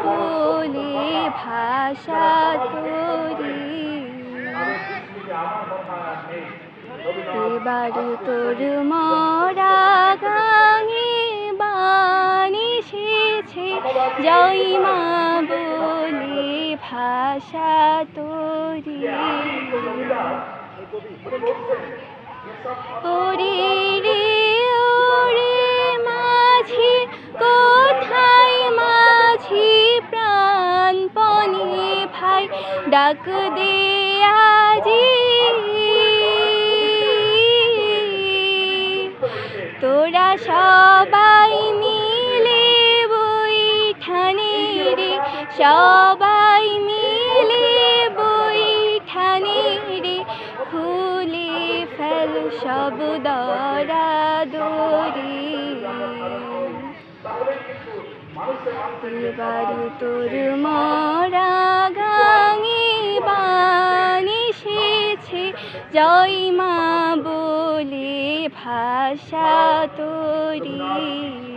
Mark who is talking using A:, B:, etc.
A: বলে ভাষা তোরি এবার তোর মরা গাঙে বান এসেছে জয় মা বলে ভাষা তোরি ওরে রে ওরে মাঝি কোথায় মাঝি প্রাণপণে ভাই ডাক দে আজি তোরা সবাই মিলে বৈঠানে রে সবাই মিলে বৈঠানে রে খুলে ফেল সব দরাদরি এবার তোর মরা গাঙে বান এসেছে জয় মা বলে ভাষা তোরি।